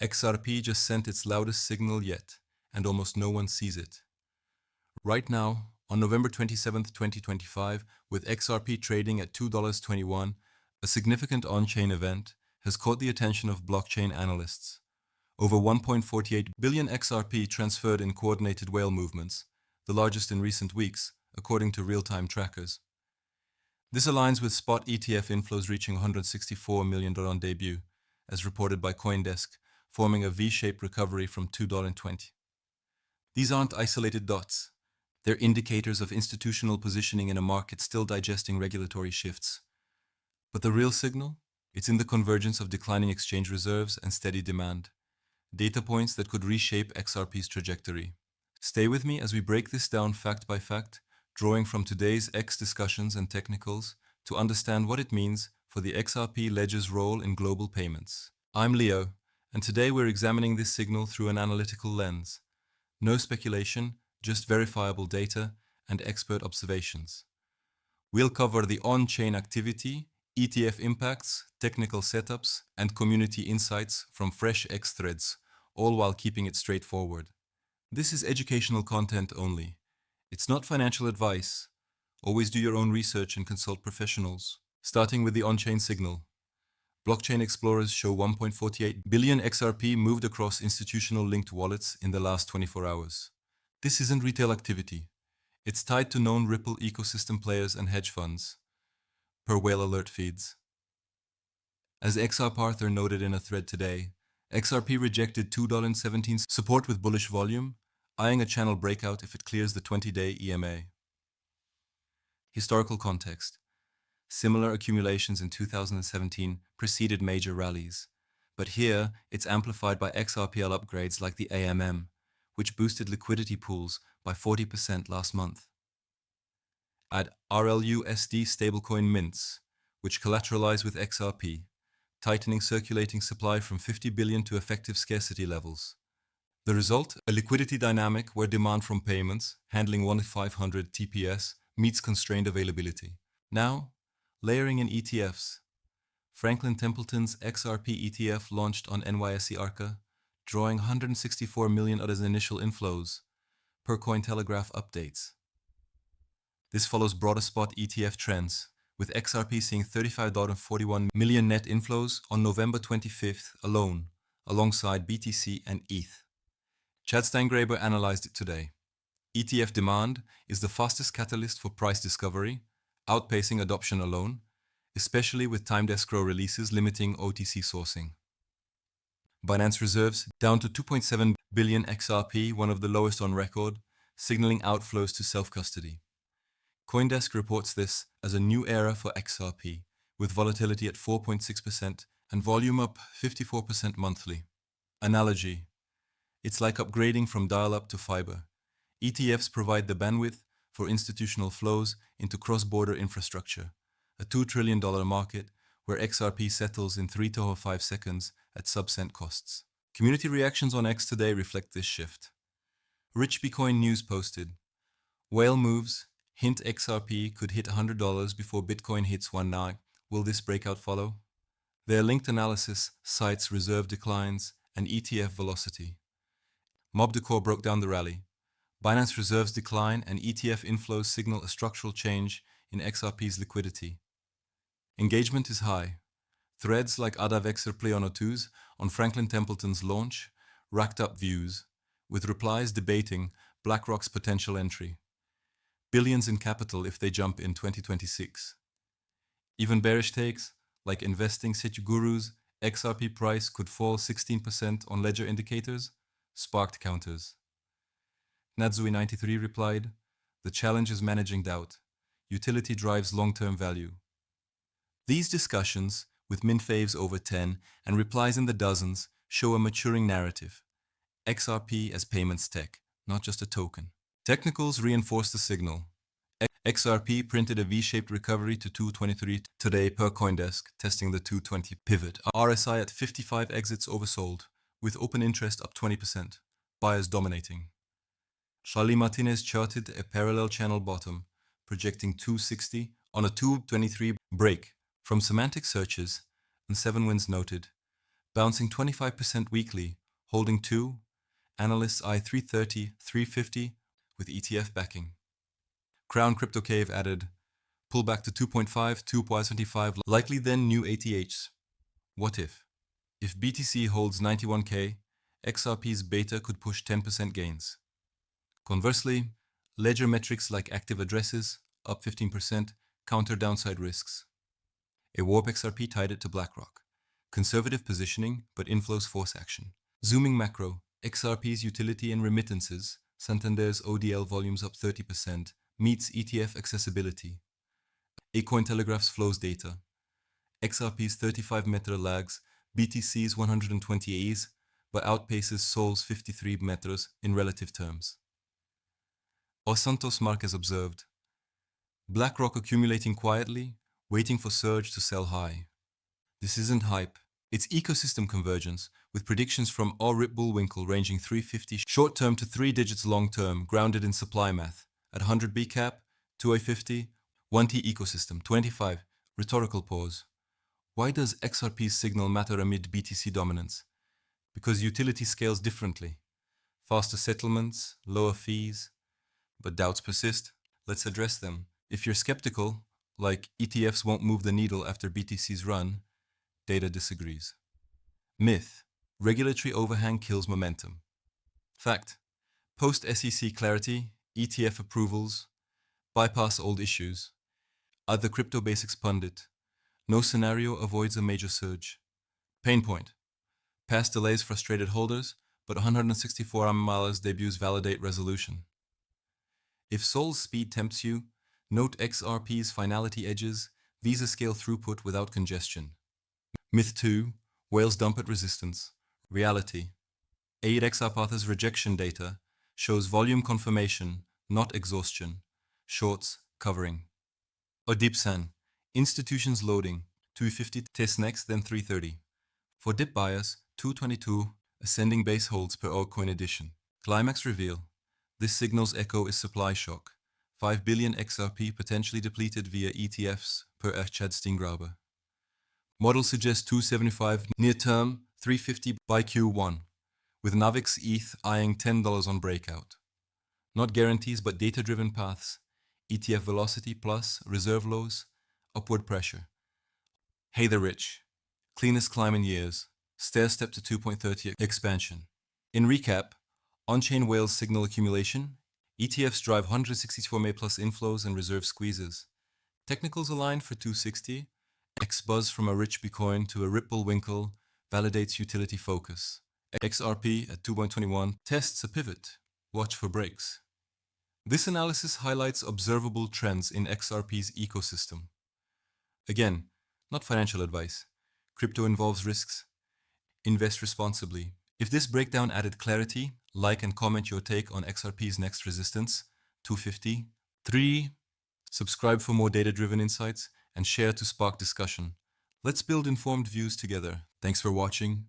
XRP just sent its loudest signal yet, and almost no one sees it. Right now, on November 27th, 2025, with XRP trading at $2.21, a significant on-chain event has caught the attention of blockchain analysts. Over 1.48 billion XRP transferred in coordinated whale movements, the largest in recent weeks, according to real-time trackers. This aligns with spot ETF inflows reaching $164 million on debut, as reported by CoinDesk, forming a V-shaped recovery from $2.20. These aren't isolated dots. They're indicators of institutional positioning in a market still digesting regulatory shifts. But the real signal? It's in the convergence of declining exchange reserves and steady demand. Data points that could reshape XRP's trajectory. Stay with me as we break this down fact by fact, drawing from today's X discussions and technicals to understand what it means for the XRP ledger's role in global payments. I'm Leo, and today we're examining this signal through an analytical lens. No speculation, just verifiable data and expert observations. We'll cover the on-chain activity, ETF impacts, technical setups, and community insights from fresh X threads, all while keeping it straightforward. This is educational content only. It's not financial advice. Always do your own research and consult professionals. Starting with the on-chain signal. Blockchain explorers show 1.48 billion XRP moved across institutional linked wallets in the last 24 hours. This isn't retail activity. It's tied to known Ripple ecosystem players and hedge funds, per whale alert feeds. As XRP noted in a thread today, XRP rejected $2.17 support with bullish volume, eyeing a channel breakout if it clears the 20-day EMA. Historical context. Similar accumulations in 2017 preceded major rallies, but here it's amplified by XRPL upgrades like the AMM, which boosted liquidity pools by 40% last month. Add LOUDEST stablecoin mints, which collateralize with XRP, tightening circulating supply from 50 billion to effective scarcity levels. The result? A liquidity dynamic where demand from payments, handling 1-500 TPS, meets constrained availability. Now, layering in ETFs. Franklin Templeton's XRP ETF launched on NYSE Arca, drawing 164 million as initial inflows, per Cointelegraph updates. This follows broader spot ETF trends, with XRP seeing 35.41 million net inflows on November 25th alone, alongside BTC and ETH. Chad Steingraber analyzed it today. ETF demand is the fastest catalyst for price discovery, outpacing adoption alone, especially with timed escrow releases limiting OTC sourcing. Binance reserves down to 2.7 billion XRP, one of the lowest on record, signaling outflows to self-custody. CoinDesk reports this as a new era for XRP, with volatility at 4.6% and volume up 54% monthly. Analogy. It's like upgrading from dial-up to fiber. ETFs provide the bandwidth for institutional flows into cross-border infrastructure, a $2 trillion market where XRP settles in 3 to 5 seconds at sub-cent costs. Community reactions on X today reflect this shift. Rich Bitcoin News posted, whale moves, hint XRP could hit $100 before Bitcoin hits 1.9. Will this breakout follow? Their linked analysis cites reserve declines and ETF velocity. Mob Decor broke down the rally. Binance reserves decline and ETF inflows signal a structural change in XRP's liquidity. Engagement is high. Threads like Adavexer Pleonotus on Franklin Templeton's launch racked up views, with replies debating BlackRock's potential entry. Billions in capital if they jump in 2026. Even bearish takes, like investing Gurus, XRP price could fall 16% on ledger indicators, sparked counters. Nadzui93 replied, the challenge is managing doubt. Utility drives long-term value. These discussions, with min faves over 10 and replies in the dozens, show a maturing narrative. XRP as payments tech, not just a token. Technicals reinforce the signal. XRP printed a V-shaped recovery to 223 today per CoinDesk, testing the 220 pivot. RSI at 55 exits oversold, with open interest up 20%, buyers dominating. Charlie Martinez charted a parallel channel bottom, projecting 260 on a 223 break. From semantic searches, and 7 Winds noted, bouncing 25% weekly, holding 2, analysts eye 330, 350 with ETF backing. Crown Crypto Cave added, pullback to 2.5, 2.75, likely then new ATHs. What if? If BTC holds 91k, XRP's beta could push 10% gains. Conversely, ledger metrics like active addresses, up 15%, counter downside risks. A warp XRP tied it to BlackRock. Conservative positioning, but inflows force action. Zooming macro, XRP's utility and remittances, Santander's ODL volumes up 30%, meets ETF accessibility. A Cointelegraph's flows data. XRP's 35 meter lags, BTC's 120 As, but outpaces Sol's 53 meters in relative terms. Os Santos Marquez observed, BlackRock accumulating quietly, waiting for surge to sell high. This isn't hype, it's ecosystem convergence, with predictions from Rip Bullwinkle ranging 350 short-term to 3 digits long-term, grounded in supply math. At 100 B cap, 2A50, 1T ecosystem, 25. Rhetorical pause. Why does XRP's signal matter amid BTC dominance? Because utility scales differently. Faster settlements, lower fees. But doubts persist. Let's address them. If you're skeptical, like ETFs won't move the needle after BTC's run, data disagrees. Myth. Regulatory overhang kills momentum. Fact. Post-SEC clarity, ETF approvals, bypass old issues. Other crypto basics pundit. No scenario avoids a major surge. Pain point. Past delays frustrated holders, but 164 miles debuts validate resolution. If Sol's speed tempts you, note XRP's finality edges, Visa scale throughput without congestion. Myth 2. Whales dump at resistance. Reality. Aid XRP's rejection data shows volume confirmation, not exhaustion. Shorts covering. Odipsan. Institutions loading. 250 test next, then 330. For dip buyers, 222 ascending base holds per altcoin edition. Climax reveal. This signals echo is supply shock. 5 billion XRP potentially depleted via ETFs per Chad Steingraber. Model suggests 275 near term, 350 by Q1, with Navix ETH eyeing $10 on breakout. Not guarantees, but data-driven paths. ETF velocity plus reserve lows, upward pressure. Hey the rich. Cleanest climb in years. Stair step to 2.30 expansion. In recap, on-chain whales signal accumulation. ETFs drive 164 May plus inflows and reserve squeezes. Technicals aligned for 260. X-buzz from a rich Bitcoin to a Ripple Winkle validates utility focus. XRP at 2.21 tests a pivot. Watch for breaks. This analysis highlights observable trends in XRP's ecosystem. Again, not financial advice. Crypto involves risks. Invest responsibly. If this breakdown added clarity, like and comment your take on XRP's next resistance, 250. 3. Subscribe for more data-driven insights and share to spark discussion. Let's build informed views together. Thanks for watching.